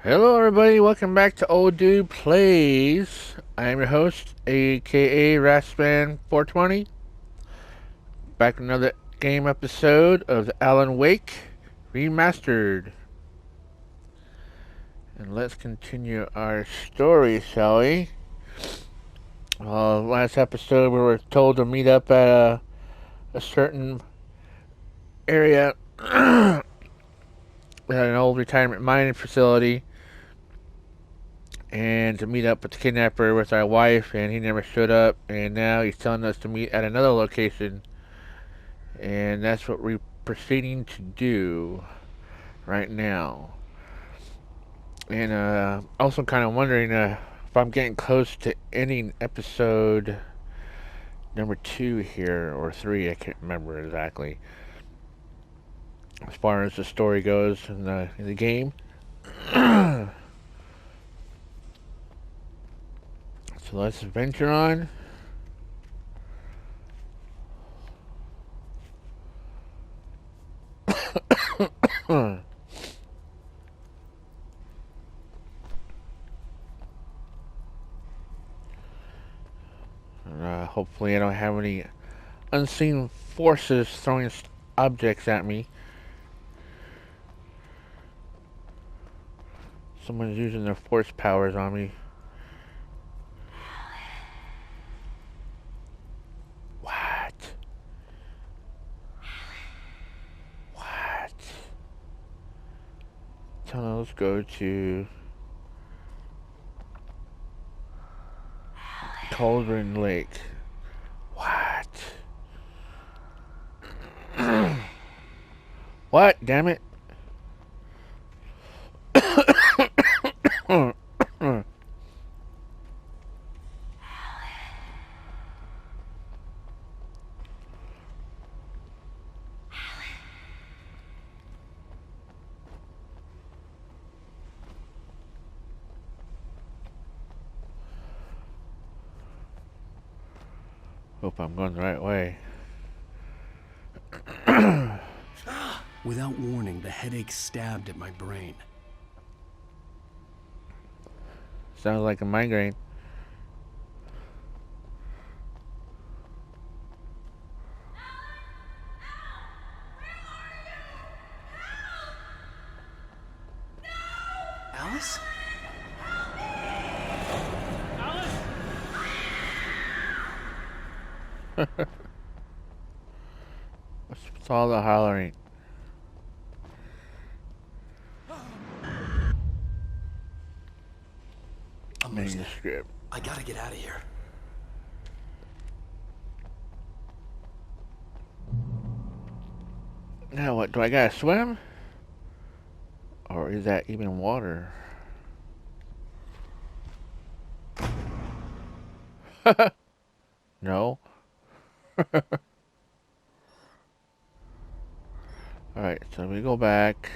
Hello, everybody. Welcome back to Old Dude Plays. I am your host, aka Raspan420. Back with another game episode of the Alan Wake Remastered. And let's continue our story, shall we? Last episode, we were told to meet up at a certain area at an old retirement mining facility, and to meet up with the kidnapper with our wife, and he never showed up, and now he's telling us to meet at another location, and that's what we're proceeding to do right now. And also kind of wondering if I'm getting close to ending episode number 2 here, or 3, I can't remember exactly, as far as the story goes in the game. So let's venture on. Hopefully I don't have any unseen forces throwing objects at me. Someone's using their force powers on me. What? What? Tunnels go to Cauldron Lake. What? What? Damn it. Hope I'm going the right way. Without warning, the headache stabbed at my brain. Sounds like a migraine. Alice? What's all the hollering? I'm losing it. Manuscript. I gotta get out of here. Now what? Do I gotta swim? Or is that even water? No. Alright, so we go back.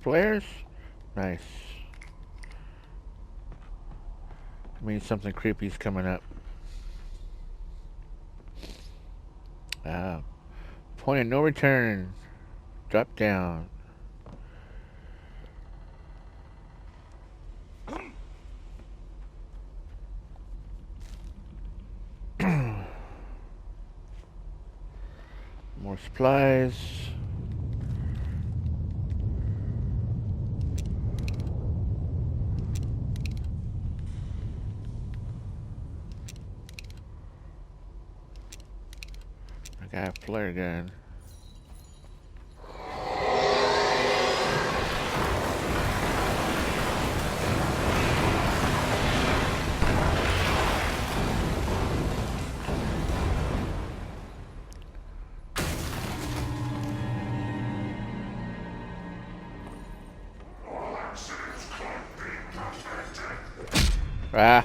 Flares? Nice. Means something creepy's coming up. Point of no return. Drop down. More supplies. got a flare gun. Ah.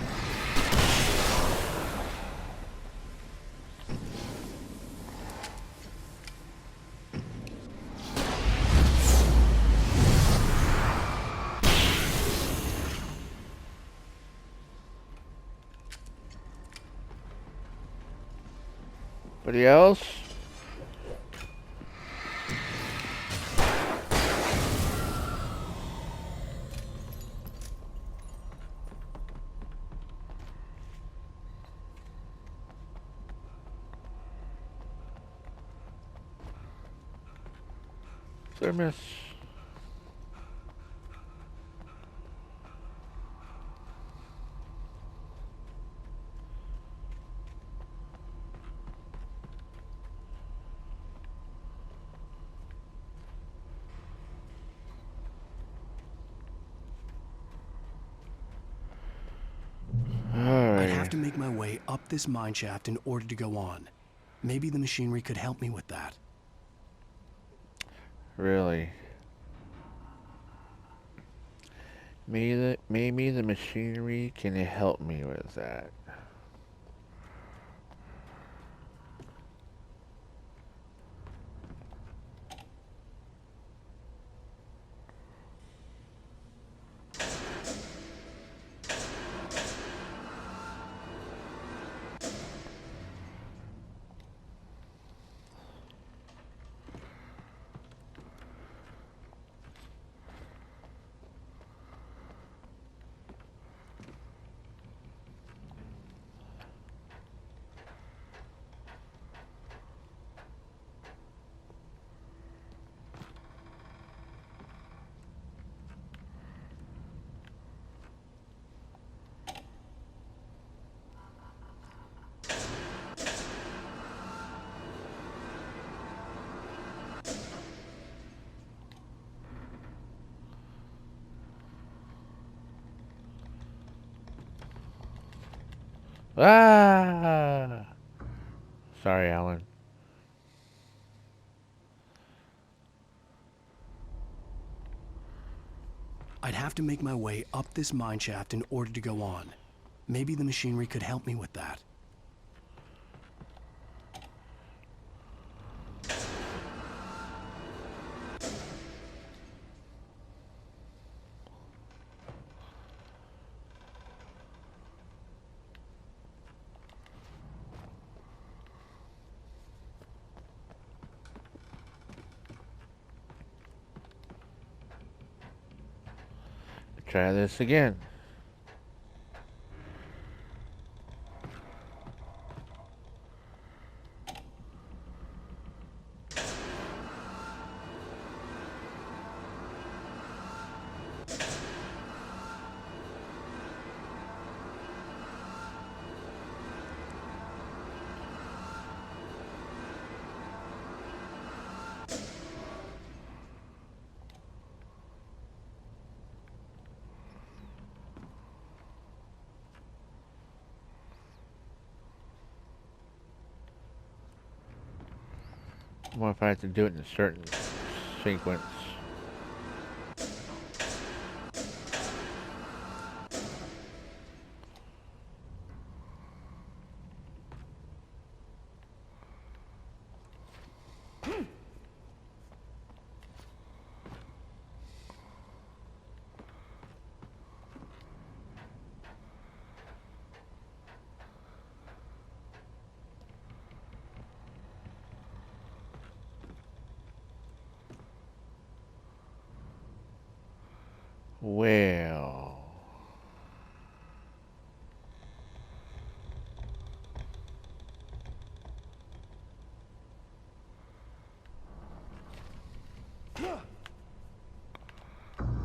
Anybody else? Thermos. I'd have Alright. to make my way up this mine shaft in order to go on. Maybe the machinery could help me with that. Really? Maybe the machinery can help me with that. Ah! Sorry, Alan. I'd have to make my way up this mine shaft in order to go on. Maybe the machinery could help me with that. Try this again. What if I have to do it in a certain sequence? Well...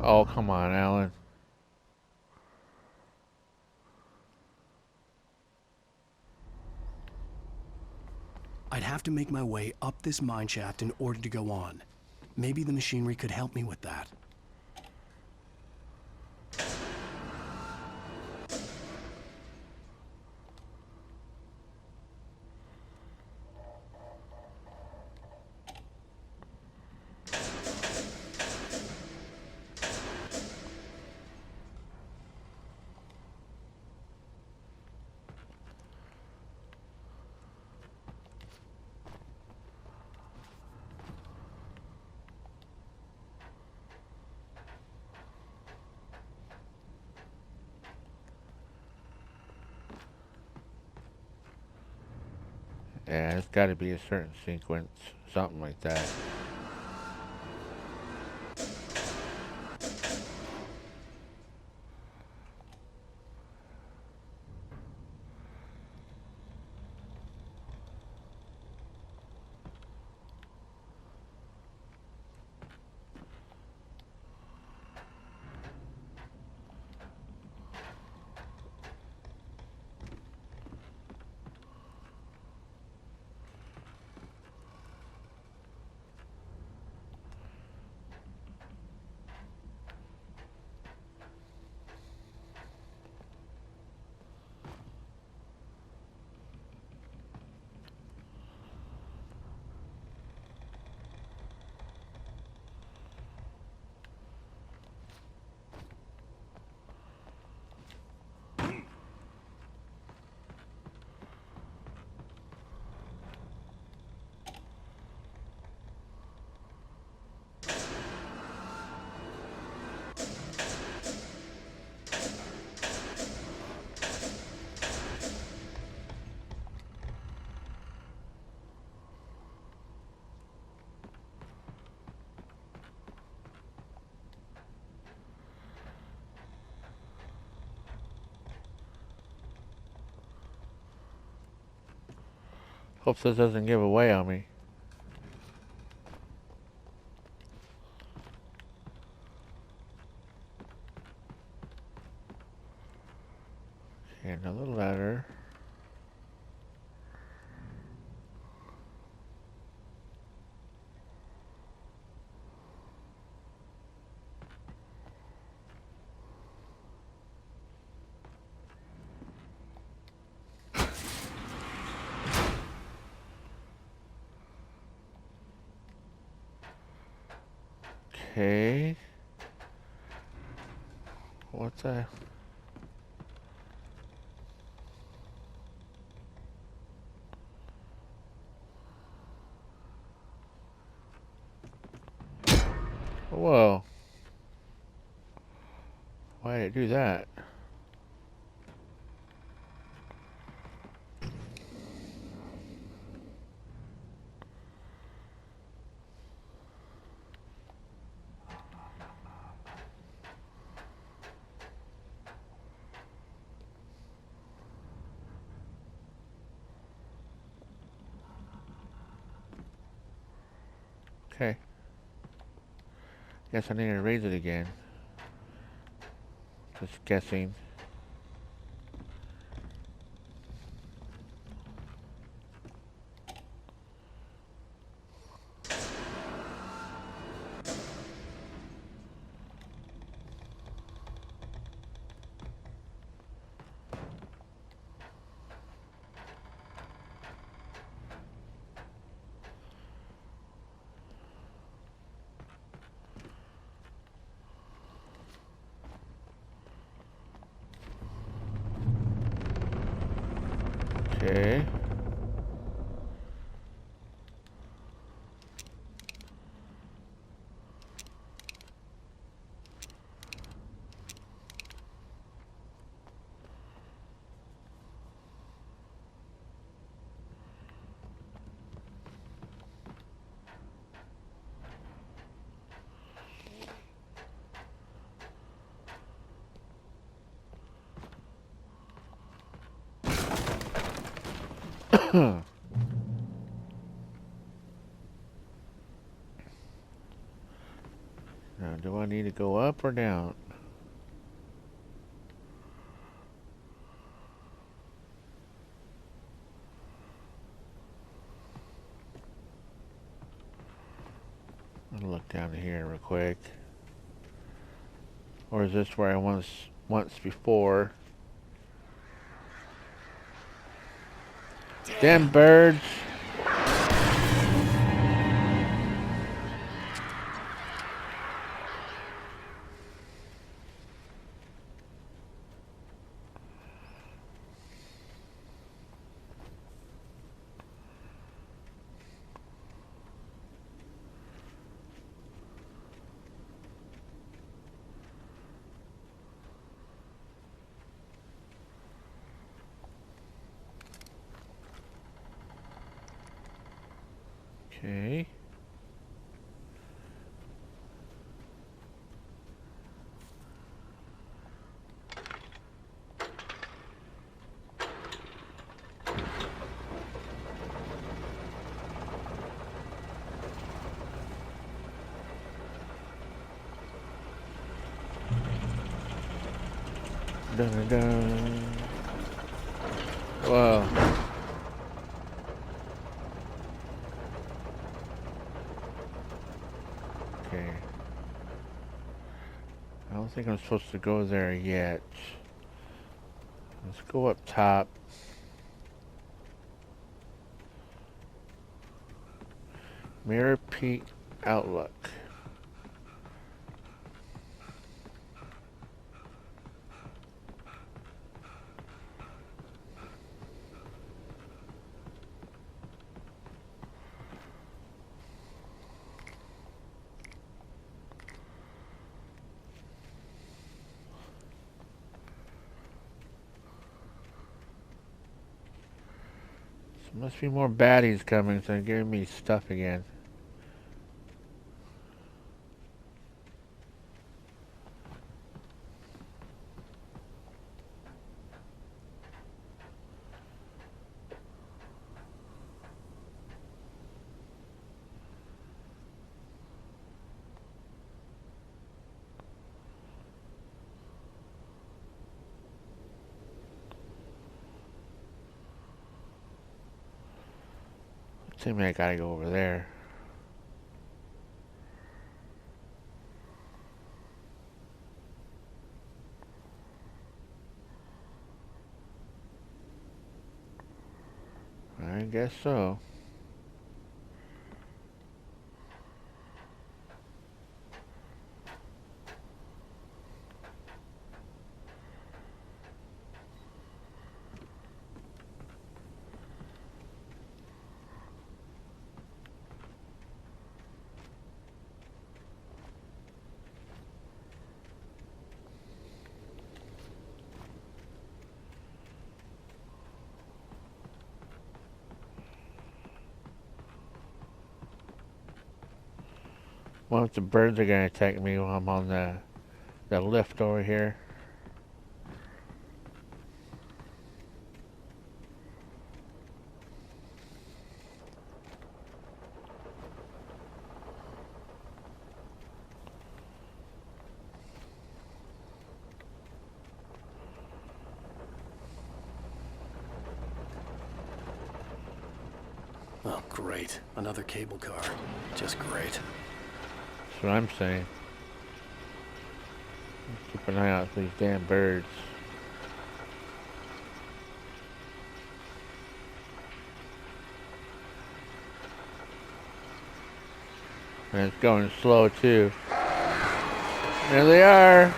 Oh, come on, Alan. I'd have to make my way up this mine shaft in order to go on. Maybe the machinery could help me with that. Yeah, it's got to be a certain sequence, something like that. Hope this doesn't give away on me. Okay, another ladder. Okay. What's that? Whoa. Why did it do that? Okay. Guess I need to raise it again. Just guessing. Okay. Now, do I need to go up or down? I'll look down here real quick. Or is this where I was once before? Damn birds! Okay. Dun dun dun. Whoa. Okay. I don't think I'm supposed to go there yet. Let's go up top. Mirror Peak Outlook. So must be more baddies coming, so they're giving me stuff again. Tell me I gotta go over there. I guess so. Well, if the birds are gonna attack me while I'm on the lift over here. Oh, great. Another cable car. Just great. That's what I'm saying. Keep an eye out for these damn birds. And it's going slow too. There they are.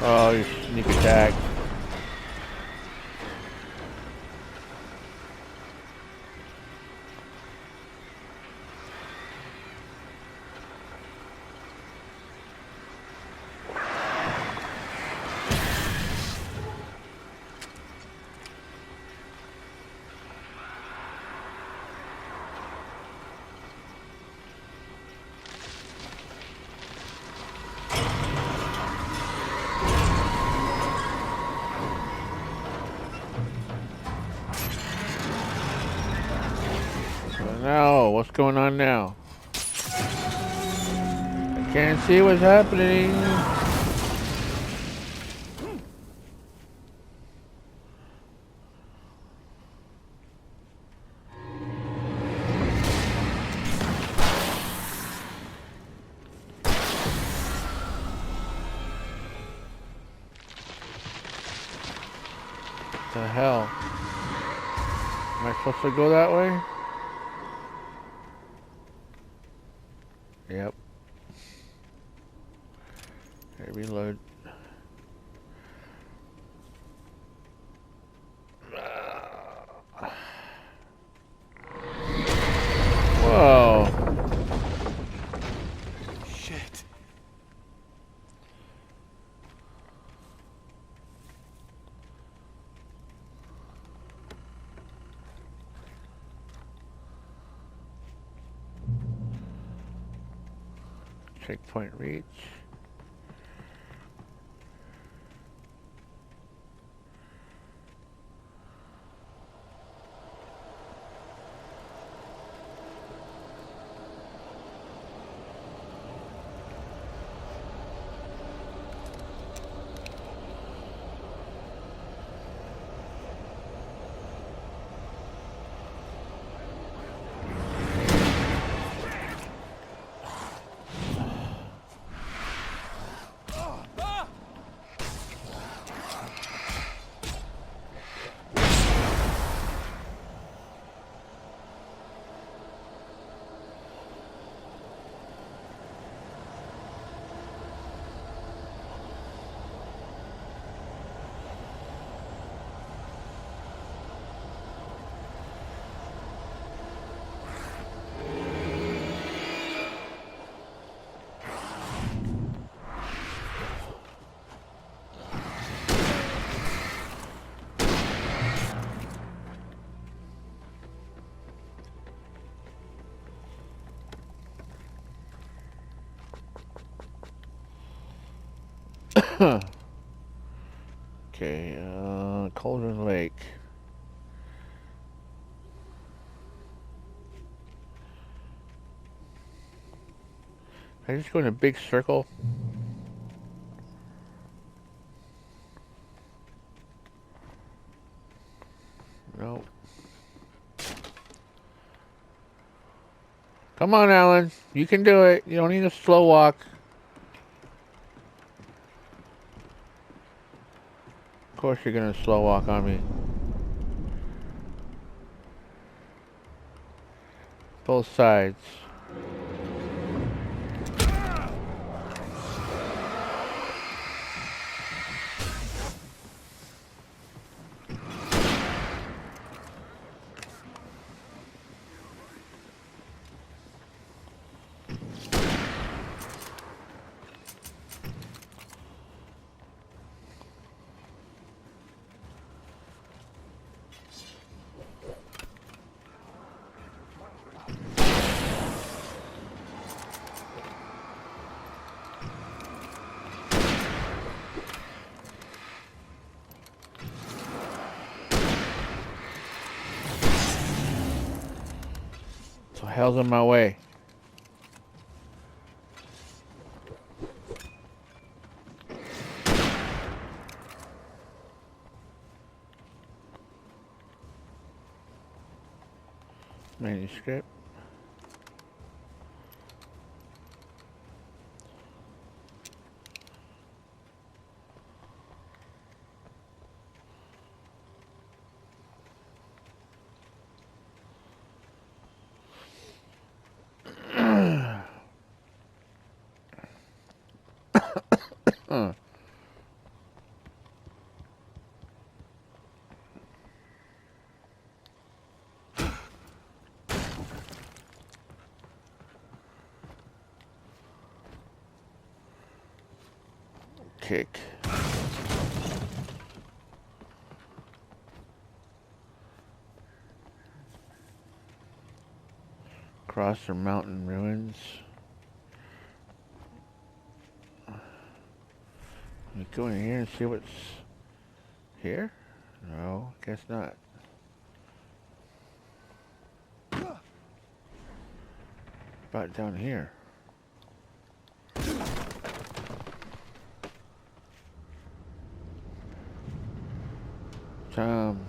Oh, you sneak attack. No, what's going on now? I can't see what's happening. The hell? Am I supposed to go that way? Yep. Okay, reload. Whoa. Shit. Checkpoint reach. Okay, Cauldron Lake. Can I just go in a big circle? No. Come on, Alan. You can do it. You don't need a slow walk. Of course you're gonna slow walk on me. Both sides. So hell's in my way. Manuscript. Kick. Cross the mountain ruins. Let me go in here and see what's here? No, guess not. About down here. Um,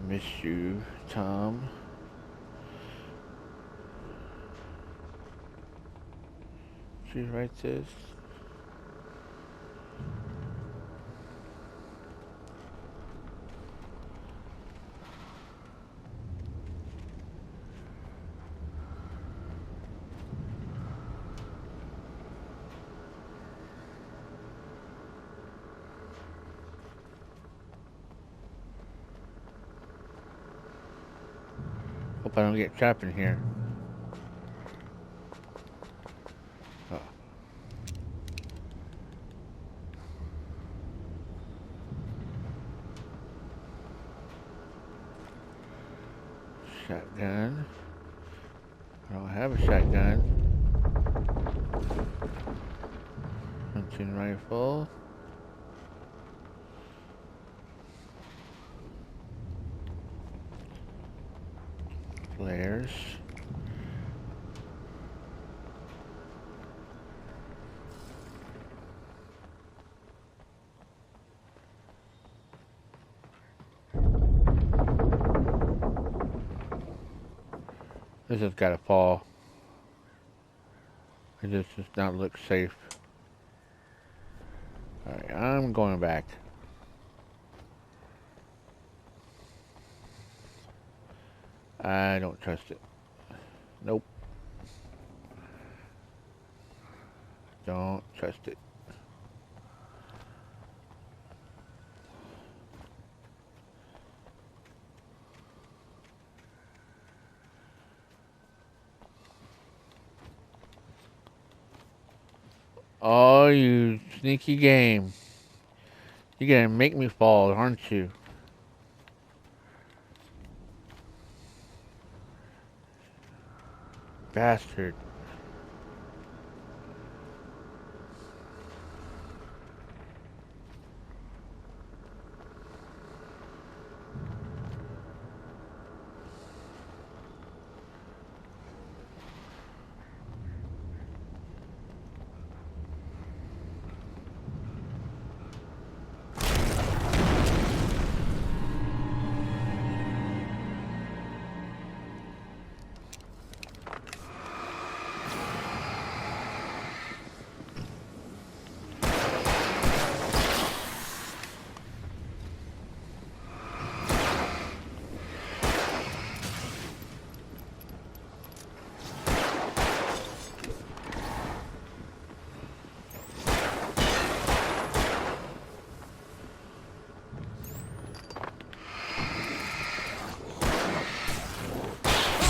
Miss you, Tom. She writes this. Hope I don't get trapped in here. Oh. Shotgun. I don't have a shotgun. Hunting rifle. Flares. This has got to fall. It just does not look safe. Alright, I'm going back. I don't trust it. Nope. Don't trust it. Oh, you sneaky game. You're gonna make me fall, aren't you? Bastard.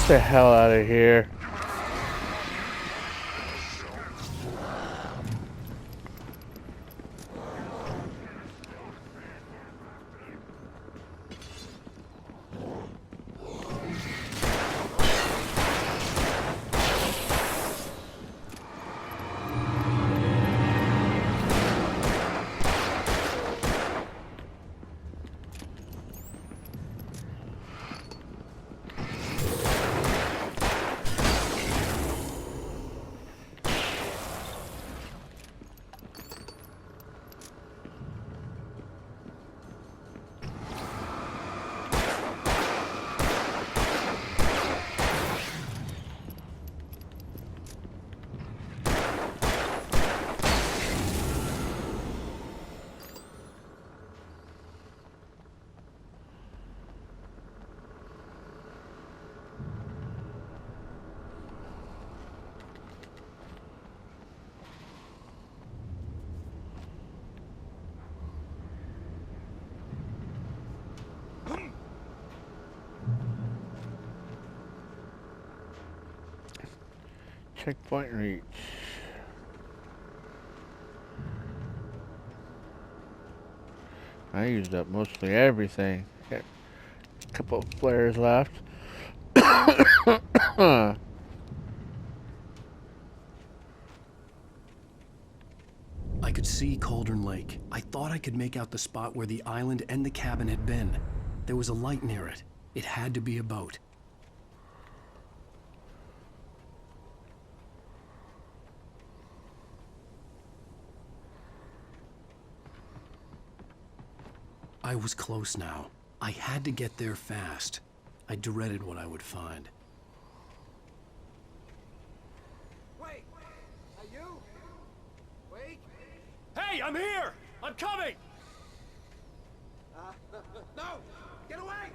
Get the hell out of here. Checkpoint reach. I used up mostly everything. Got a couple of flares left. I could see Cauldron Lake. I thought I could make out the spot where the island and the cabin had been. There was a light near it. It had to be a boat. I was close now. I had to get there fast. I dreaded what I would find. Wait! Are you? Wait! Hey, I'm here! I'm coming! No! Get away!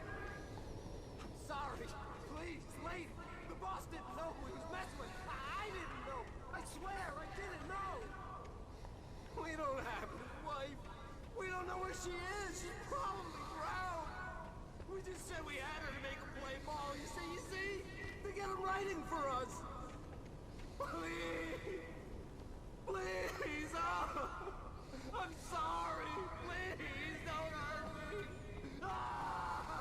I'm sorry. Please, lady. The boss didn't know who he was messing with. I didn't know. I swear, I didn't know. We don't have his wife. We don't know where she is. She's probably drowned. We just said we had her to make him play ball. You see? To get him writing for us. Please. Please. Oh. I'm sorry. Please don't hurt me. Ah!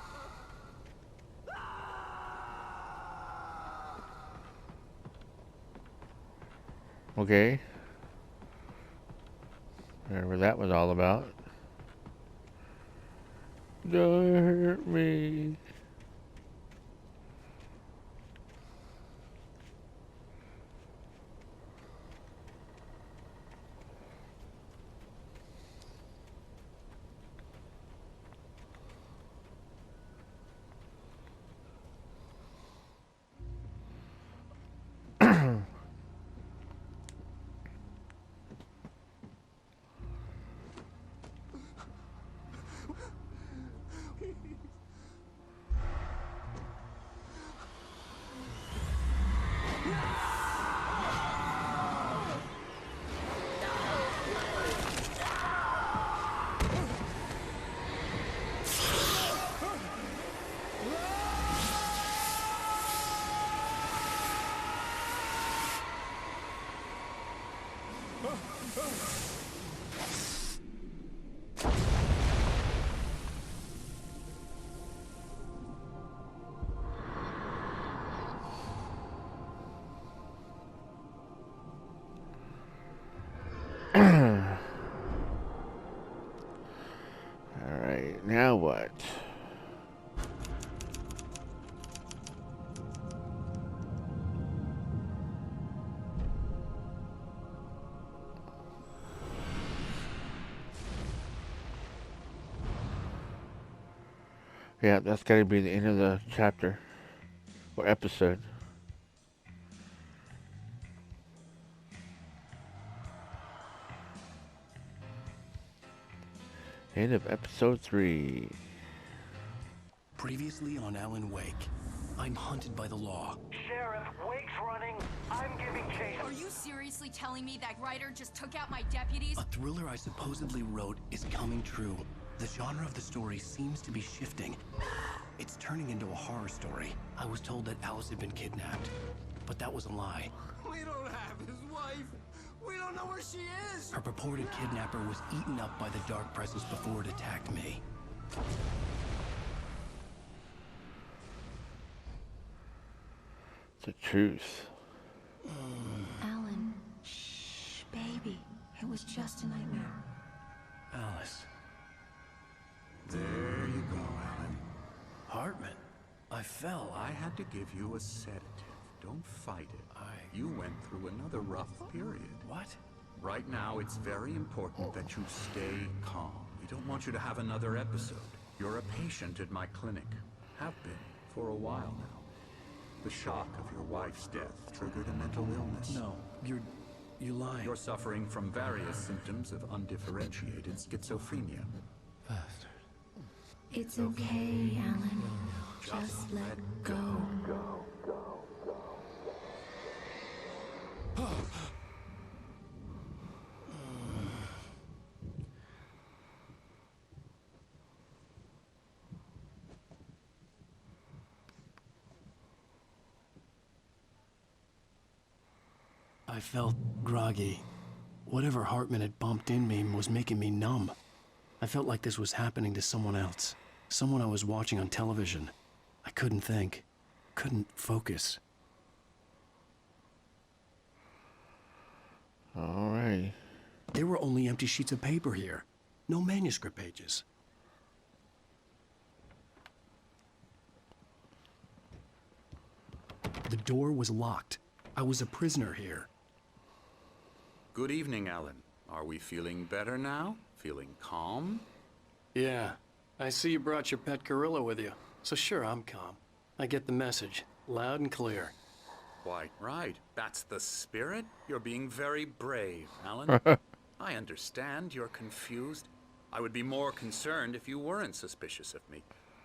Okay. Whatever that was all about. Don't hurt me. Alright, now what? Yeah, that's gotta be the end of the chapter. Or episode. End of episode 3. Previously on Alan Wake, I'm hunted by the law. Sheriff, Wake's running. I'm giving chase. Are you seriously telling me that writer just took out my deputies? A thriller I supposedly wrote is coming true. The genre of the story seems to be shifting. It's turning into a horror story. I was told that Alice had been kidnapped, but that was a lie. We don't have his wife. We don't know where she is. Her purported kidnapper was eaten up by the dark presence before it attacked me. The truth. Alan, shh, baby. It was just a nightmare. Alice. There you go, Alan. Hartman. I fell. I had to give you a sedative. Don't fight it. You went through another rough period. What? Right now, it's very important that you stay calm. We don't want you to have another episode. You're a patient at my clinic. Have been for a while now. The shock of your wife's death triggered a mental illness. No, you're lying. You're suffering from various symptoms of undifferentiated schizophrenia. Bastard. It's okay, Alan. Just let go. I felt groggy. Whatever Hartman had bumped in me was making me numb. I felt like this was happening to someone else. Someone I was watching on television. I couldn't think. Couldn't focus. Alright. There were only empty sheets of paper here. No manuscript pages. The door was locked. I was a prisoner here. Good evening, Alan. Are we feeling better now? Feeling calm? Yeah, I see you brought your pet gorilla with you. So sure, I'm calm. I get the message, loud and clear. Quite right. That's the spirit. You're being very brave, Alan. I understand you're confused. I would be more concerned if you weren't suspicious of me.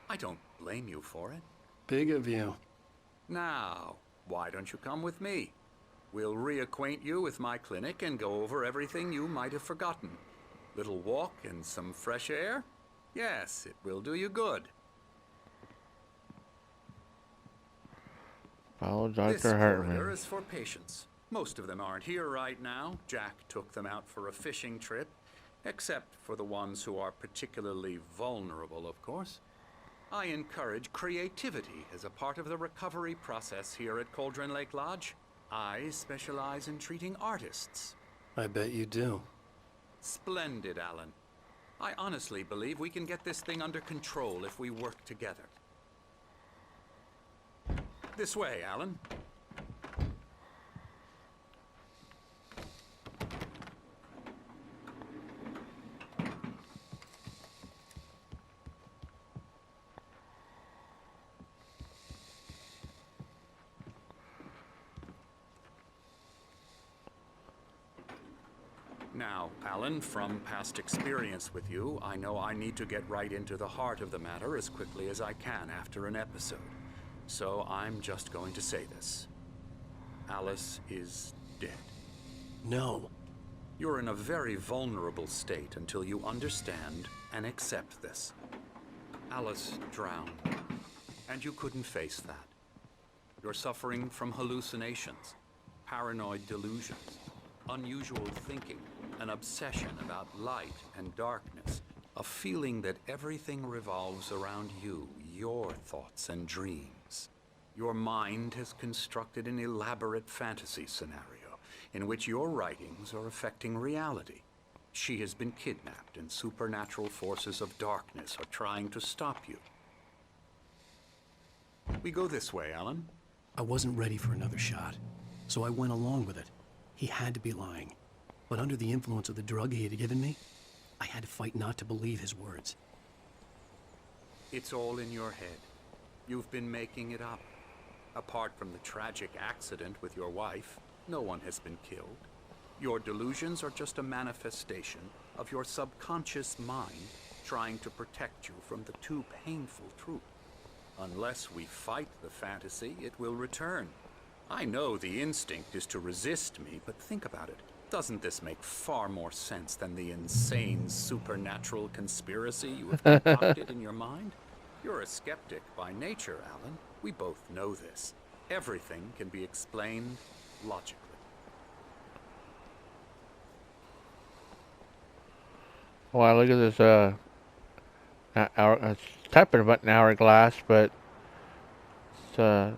I don't blame you for it. Big of you. Now, why don't you come with me? We'll reacquaint you with my clinic and go over everything you might have forgotten. Little walk and some fresh air? Yes, it will do you good. Follow This Dr. corridor Hartman. is for patients. Most of them aren't here right now. Jack took them out for a fishing trip, except for the ones who are particularly vulnerable, of course. I encourage creativity as a part of the recovery process here at Cauldron Lake Lodge. I specialize in treating artists. I bet you do. Splendid, Alan. I honestly believe we can get this thing under control if we work together. This way, Alan. Now, Alan, from past experience with you, I know I need to get right into the heart of the matter as quickly as I can after an episode. So I'm just going to say this. Alice is dead. No. You're in a very vulnerable state until you understand and accept this. Alice drowned, and you couldn't face that. You're suffering from hallucinations, paranoid delusions, unusual thinking, an obsession about light and darkness, a feeling that everything revolves around you, your thoughts and dreams. Your mind has constructed an elaborate fantasy scenario in which your writings are affecting reality. She has been kidnapped and supernatural forces of darkness are trying to stop you. We go this way, Alan. I wasn't ready for another shot, so I went along with it. He had to be lying. But under the influence of the drug he had given me, I had to fight not to believe his words. It's all in your head. You've been making it up. Apart from the tragic accident with your wife, no one has been killed. Your delusions are just a manifestation of your subconscious mind trying to protect you from the too painful truth. Unless we fight the fantasy, it will return. I know the instinct is to resist me, but think about it. Doesn't this make far more sense than the insane supernatural conspiracy you have concocted in your mind? You're a skeptic by nature, Alan. We both know this. Everything can be explained logically. Wow, look at this, it's typing about an hourglass, but it's,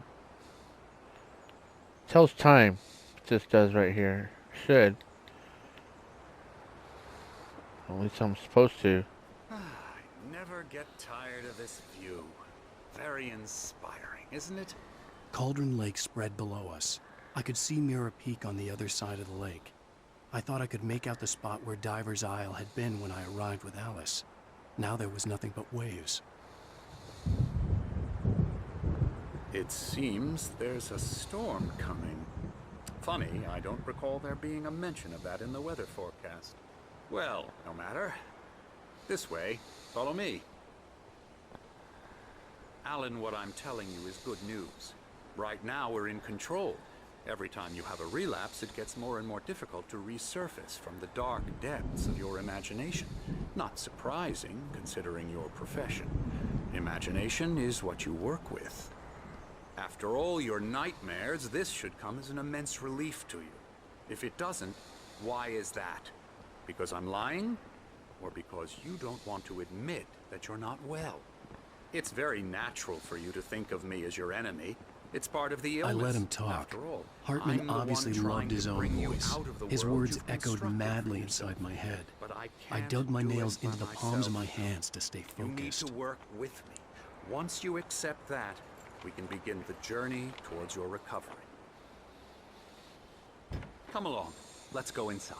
tells time. This does right here. Should. At least I'm supposed to. I never get tired of this view. Very inspiring, isn't it? Cauldron Lake spread below us. I could see Mirror Peak on the other side of the lake. I thought I could make out the spot where Diver's Isle had been when I arrived with Alice. Now there was nothing but waves. It seems there's a storm coming. Funny, I don't recall there being a mention of that in the weather forecast. Well, no matter. This way. Follow me. Alan, what I'm telling you is good news. Right now, we're in control. Every time you have a relapse, it gets more and more difficult to resurface from the dark depths of your imagination. Not surprising, considering your profession. Imagination is what you work with. After all your nightmares, this should come as an immense relief to you. If it doesn't, why is that? Because I'm lying? Or because you don't want to admit that you're not well? It's very natural for you to think of me as your enemy. It's part of the illness. I let him talk. After all, Hartman I'm the one obviously trying loved his to own bring you voice. out of the His world words you've echoed constructed madly for inside yourself. my head. But I can't dug my do it nails by into the palms of my myself. hands to stay You need focused. to work with me. Once you accept that, we can begin the journey towards your recovery. Come along. Let's go inside.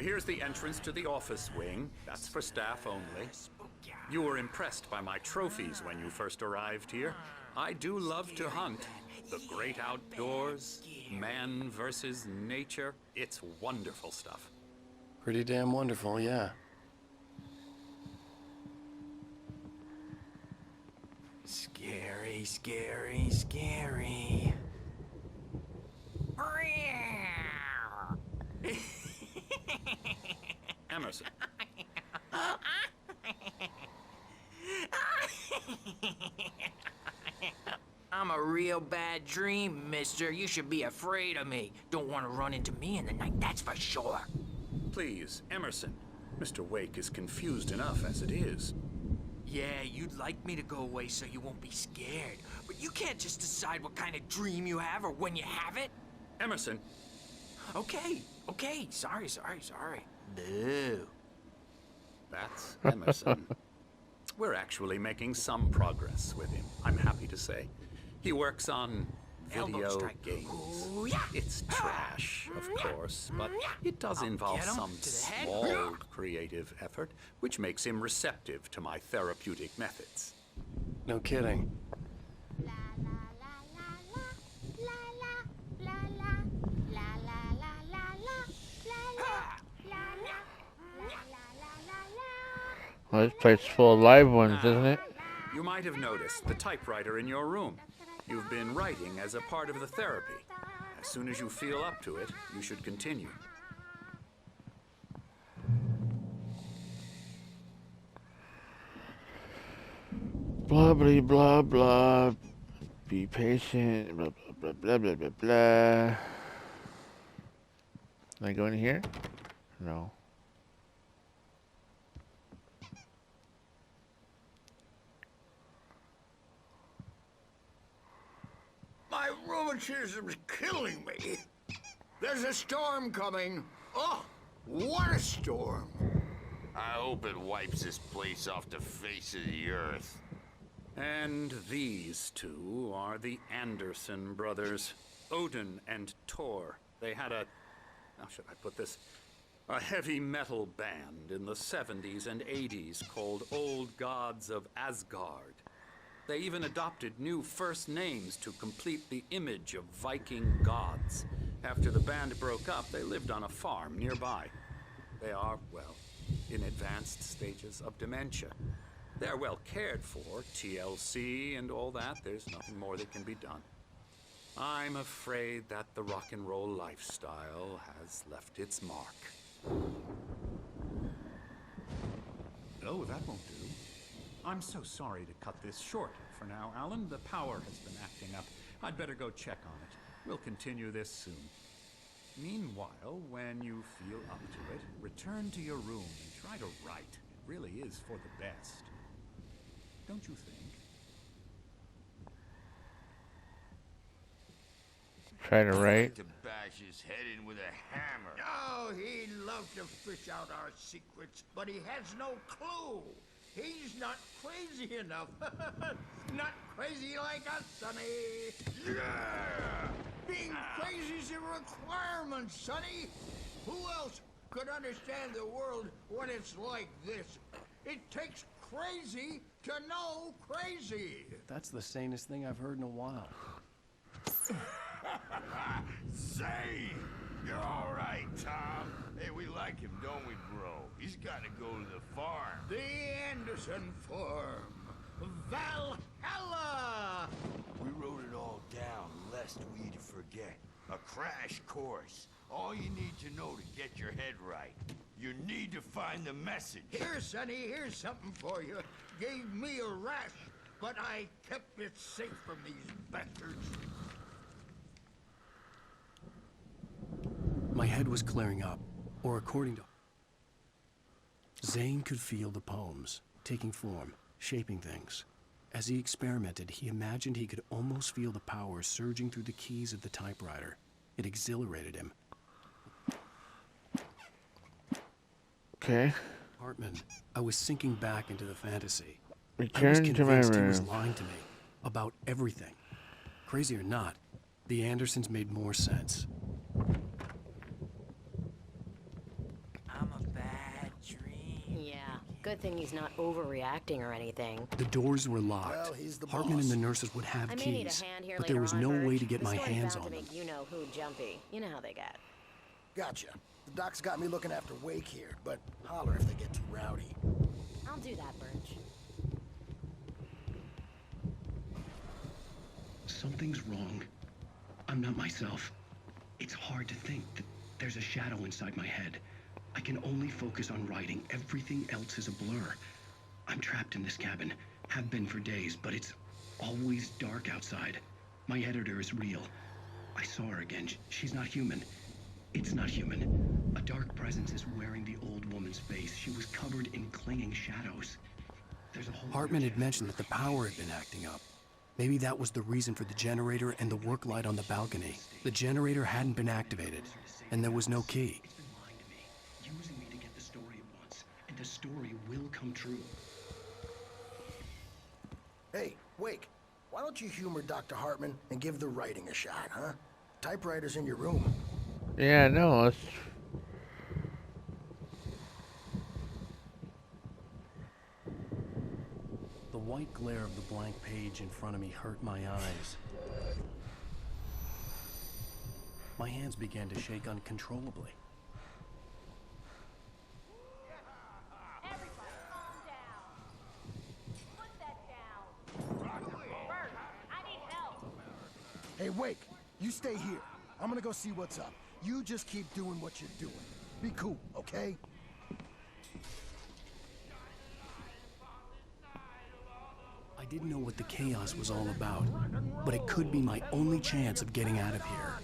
Here's the entrance to the office wing. That's for staff only. You were impressed by my trophies when you first arrived here. I do love to hunt. The great outdoors, man versus nature. It's wonderful stuff. Pretty damn wonderful, yeah. Scary, scary, scary. Emerson. I'm a real bad dream, mister. You should be afraid of me. Don't want to run into me in the night, that's for sure. Please, Emerson. Mr. Wake is confused enough as it is. Yeah, you'd like me to go away so you won't be scared. But you can't just decide what kind of dream you have or when you have it. Emerson. Okay. Sorry. Boo. That's Emerson. We're actually making some progress with him, I'm happy to say. He works on Elbow video strike. games. Ooh, yeah. It's trash, of course, but it does involve get 'em some to the head. small creative effort, which makes him receptive to my therapeutic methods. No kidding. Well, this place is full of live ones, isn't it? You might have noticed the typewriter in your room. You've been writing as a part of the therapy. As soon as you feel up to it, you should continue. Blah, blah, blah, blah. Be patient. Blah, blah, blah, blah, blah, blah. Can I go in here? No. My rheumatism's killing me. There's a storm coming. Oh, what a storm. I hope it wipes this place off the face of the earth. And these two are the Anderson brothers, Odin and Thor. They had a, how should I put this? A heavy metal band in the 70s and 80s called Old Gods of Asgard. They even adopted new first names to complete the image of Viking gods. After the band broke up, they lived on a farm nearby. They are, well, in advanced stages of dementia. They're well cared for, TLC and all that. There's nothing more that can be done. I'm afraid that the rock and roll lifestyle has left its mark. No, that won't do. I'm so sorry to cut this short for now, Alan. The power has been acting up. I'd better go check on it. We'll continue this soon. Meanwhile, when you feel up to it, return to your room and try to write. It really is for the best. Don't you think? Try to write. To bash his head in with a hammer. Oh, he'd love to fish out our secrets, but he has no clue. He's not crazy enough. Not crazy like us, Sonny. Yeah! Being crazy's a requirement, Sonny. Who else could understand the world when it's like this? It takes crazy to know crazy. That's the sanest thing I've heard in a while. Say, you're all right, Tom. Hey, we like him, don't we, bro? He's got to go to the farm. The Anderson Farm. Valhalla! We wrote it all down, lest we forget. A crash course. All you need to know to get your head right. You need to find the message. Here, Sonny, here's something for you. Gave me a rash, but I kept it safe from these bastards. My head was clearing up, or according to... Zane could feel the poems, taking form, shaping things. As he experimented, he imagined he could almost feel the power surging through the keys of the typewriter. It exhilarated him. Okay. Hartman, I was sinking back into the fantasy. I was Return to my convinced he was room. lying to me about everything. Crazy or not, the Andersons made more sense. Good thing he's not overreacting or anything. The doors were locked. Well, he's the Hartman boss. and the nurses would have I may need keys, a hand here but later there was on, no way Burge. to get The my story's hands bound on to them. make you-know-who jumpy. You know how they get. Gotcha. The doc's got me looking after Wake here, but holler if they get too rowdy. I'll do that, Burge. Something's wrong. I'm not myself. It's hard to think that there's a shadow inside my head. I can only focus on writing. Everything else is a blur. I'm trapped in this cabin. Have been for days, but it's always dark outside. My editor is real. I saw her again. She's not human. It's not human. A dark presence is wearing the old woman's face. She was covered in clinging shadows. There's a whole Hartman had mentioned that the power had been acting up. Maybe that was the reason for the generator and the work light on the balcony. The generator hadn't been activated, and there was no key. It's been lying to me, using me to get the story it wants, and the story will come true. Hey, Wake, why don't you humor Dr. Hartman and give the writing a shot, huh? Typewriter's in your room. Yeah, no, it's... The white glare of the blank page in front of me hurt my eyes. My hands began to shake uncontrollably. Everybody calm down. Put that down. Bert, I need help. Hey, Wake, you stay here. I'm gonna go see what's up. You just keep doing what you're doing. Be cool, okay? I didn't know what the chaos was all about, but it could be my only chance of getting out of here.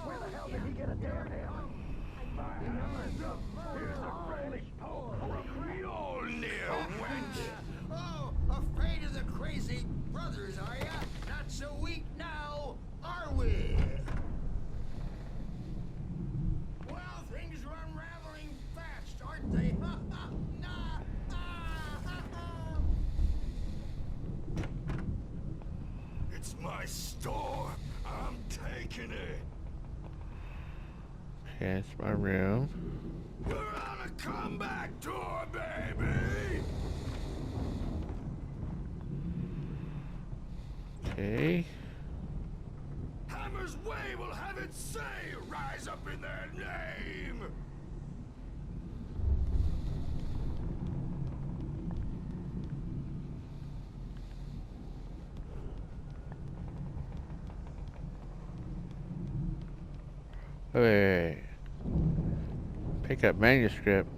Where the hell did he get a damn hammer? Oh, afraid of the crazy brothers, are ya? Not so weak now, are we? Well, things are unraveling fast, aren't they? It's my store. I'm taking it. Okay, it's my room. We're on a comeback tour, baby. Okay. Hammer's Way will have its say. Rise up in their name. Wait. Pick up manuscript.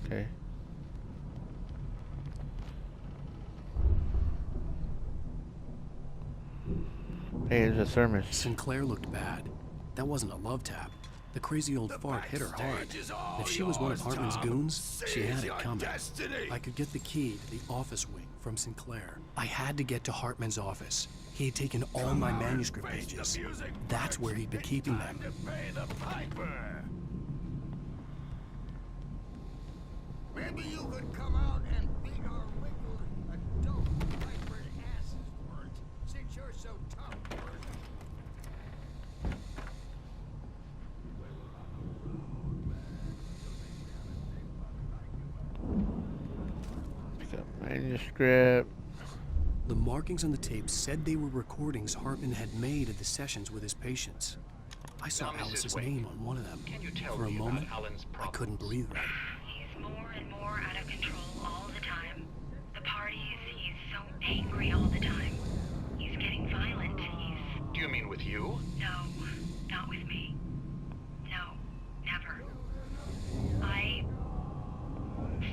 Okay. Hey, there's a thermos. Sinclair looked bad. That wasn't a love tap. The crazy old fart hit her hard. If she was one of Hartman's goons, she had it coming. I could get the key to the office wing from Sinclair. I had to get to Hartman's office. He had taken all my manuscript pages. That's where he'd been keeping them. Maybe you could come out and beat our wrinkled adult vibrant asses, Bert, since you're so tough, Bert. Pick up manuscript. The markings on the tape said they were recordings Hartman had made at the sessions with his patients. I saw Now, Mrs. Alice's Wake, name on one of them. can you tell For a me about moment, Alan's I couldn't breathe right. He's more and more out of control all the time. The parties, he's so angry all the time. He's getting violent. Do you mean with you? No, not with me. No, never.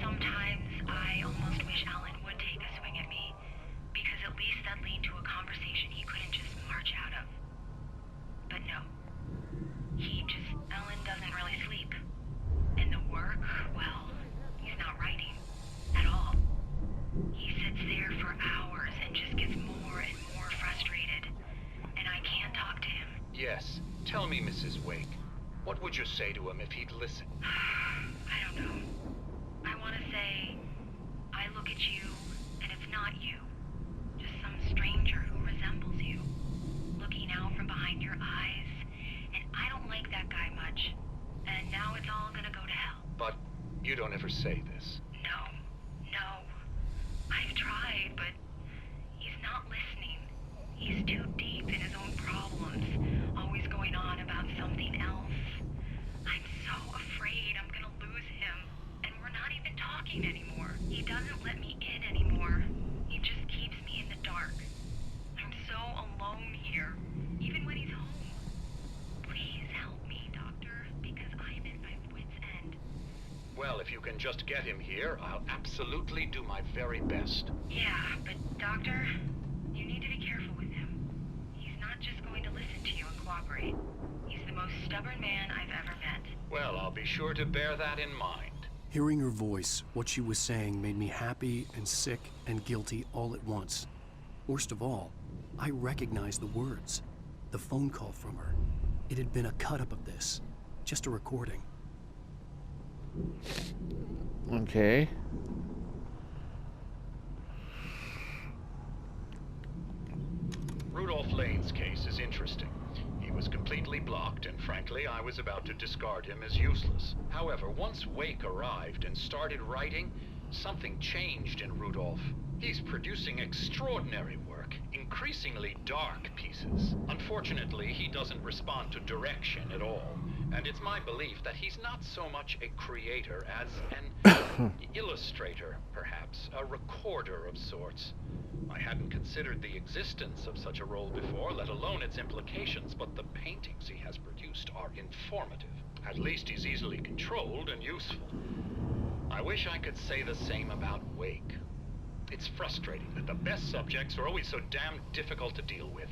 Sometimes I almost wish Alan would take a swing at me, because at least that lead to a conversation he couldn't just march out of. But no. Alan doesn't really sleep. And the work, well, he's not writing at all. He sits there for hours and just gets more and more frustrated. And I can't talk to him. Yes. Tell me, Mrs. Wake. What would you say to him if he'd listen? I don't know. I want to say, I look at you, and it's not you. Just some stranger who resembles you. Looking out from behind your eyes. And I don't like that guy much. And now it's all gonna go doesn't let me in anymore. He just keeps me in the dark. I'm so alone here, even when he's home. Please help me, Doctor, because I'm at my wit's end. Well, if you can just get him here, I'll absolutely do my very best. Yeah, but Doctor, you need to be careful with him. He's not just going to listen to you and cooperate. He's the most stubborn man I've ever met. Well, I'll be sure to bear that in mind. Hearing her voice, what she was saying made me happy and sick and guilty all at once. Worst of all, I recognized the words. The phone call from her. It had been a cut-up of this. Just a recording. Okay. Rudolph Lane's case is interesting. He was completely blocked, and frankly, I was about to discard him as useless. However, once Wake arrived and started writing, something changed in Rudolph. He's producing extraordinary work, increasingly dark pieces. Unfortunately, he doesn't respond to direction at all, and it's my belief that he's not so much a creator as an illustrator, perhaps, a recorder of sorts. I hadn't considered the existence of such a role before, let alone its implications, but the paintings he has produced are informative. At least he's easily controlled and useful. I wish I could say the same about Wake. It's frustrating that the best subjects are always so damn difficult to deal with.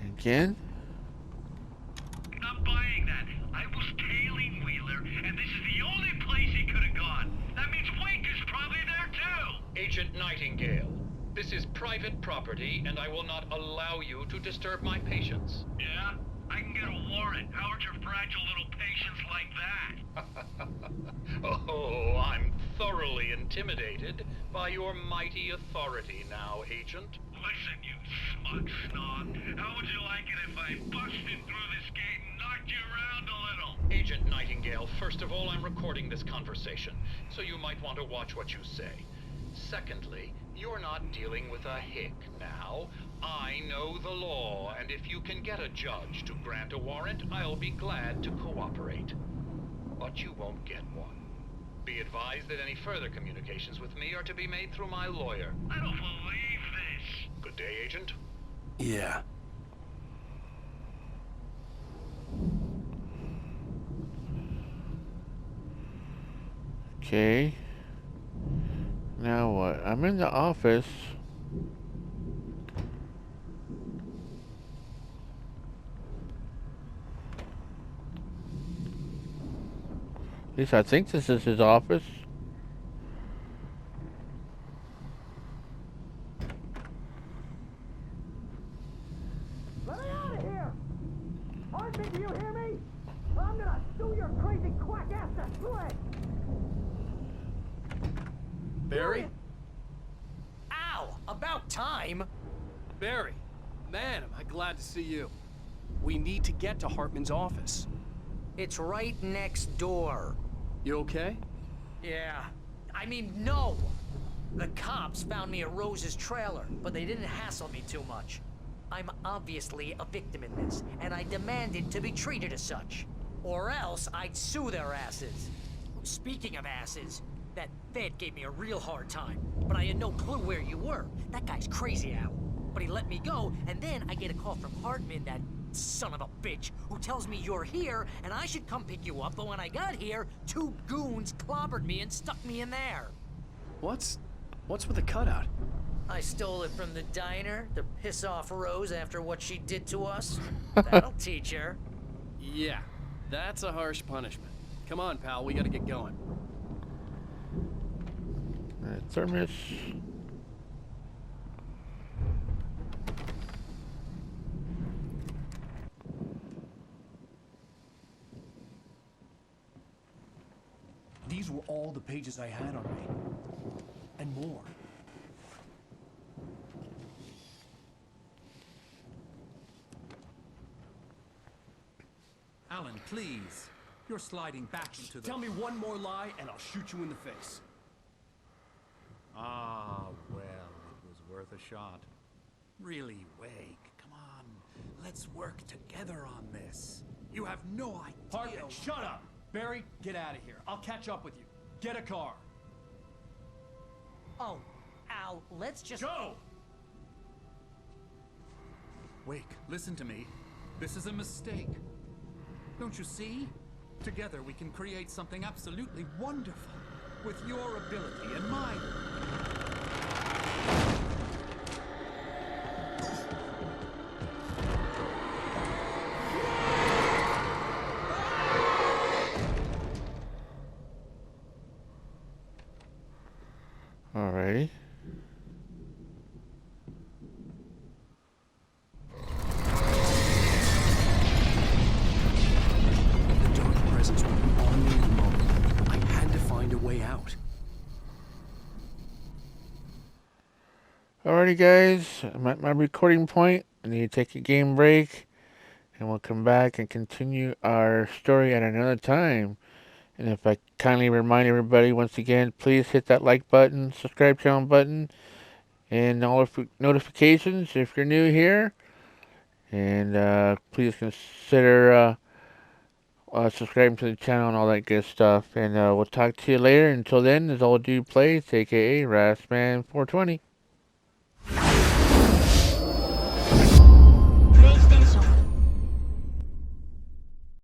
Again? Not buying that. I was tailing Wheeler, and this is the only place he could have gone. That means Wake is probably there too. Agent Nightingale, this is private property, and I will not allow you to disturb my patients. Yeah? I can get a warrant. How would your fragile little patients like that? Oh, I'm thoroughly intimidated by your mighty authority now, Agent. Listen, you smug snob. How would you like it if I busted through this gate and knocked you around a little? Agent Nightingale, first of all, I'm recording this conversation, so you might want to watch what you say. Secondly, you're not dealing with a hick now. I know the law, and if you can get a judge to grant a warrant, I'll be glad to cooperate. But you won't get one. Be advised that any further communications with me are to be made through my lawyer. I don't believe this. Good day, Agent. Yeah. Okay. Now what? I'm in the office. At least I think this is his office. Let me out of here! Hartman, do you hear me? I'm gonna sue your crazy quack ass to sled! Barry? Ow! About time! Barry, man, am I glad to see you. We need to get to Hartman's office. It's right next door. You okay? Yeah. I mean, no! The cops found me at Rose's trailer, but they didn't hassle me too much. I'm obviously a victim in this, and I demanded to be treated as such. Or else I'd sue their asses. Speaking of asses, that Fed gave me a real hard time, but I had no clue where you were. That guy's crazy, Al. But he let me go, and then I get a call from Hartman, that son of a bitch, who tells me you're here, and I should come pick you up, but when I got here, 2 goons clobbered me and stuck me in there. What's with the cutout? I stole it from the diner to piss off Rose after what she did to us. That'll teach her. Yeah, that's a harsh punishment. Come on, pal, we gotta get going. Thermos. These were all the pages I had on me. And more. Alan, please. You're sliding back into the... Tell me one more lie and I'll shoot you in the face. Ah, well, it was worth a shot. Really, Wake, come on. Let's work together on this. You have no idea... Hartman, shut up! Barry, get out of here. I'll catch up with you. Get a car. Oh, Al, let's just... Go! Wake, listen to me. This is a mistake. Don't you see? Together we can create something absolutely wonderful. With your ability and mine. Alrighty. The dark presence would be on me in a moment. I had to find a way out. Alrighty, guys. I'm at my recording point. I need to take a game break. And we'll come back and continue our story at another time. And if I kindly remind everybody once again, please hit that like button, subscribe channel button, and all notifications if you're new here. And please consider subscribing to the channel and all that good stuff. And we'll talk to you later. Until then, as all do plays, aka Rastman420.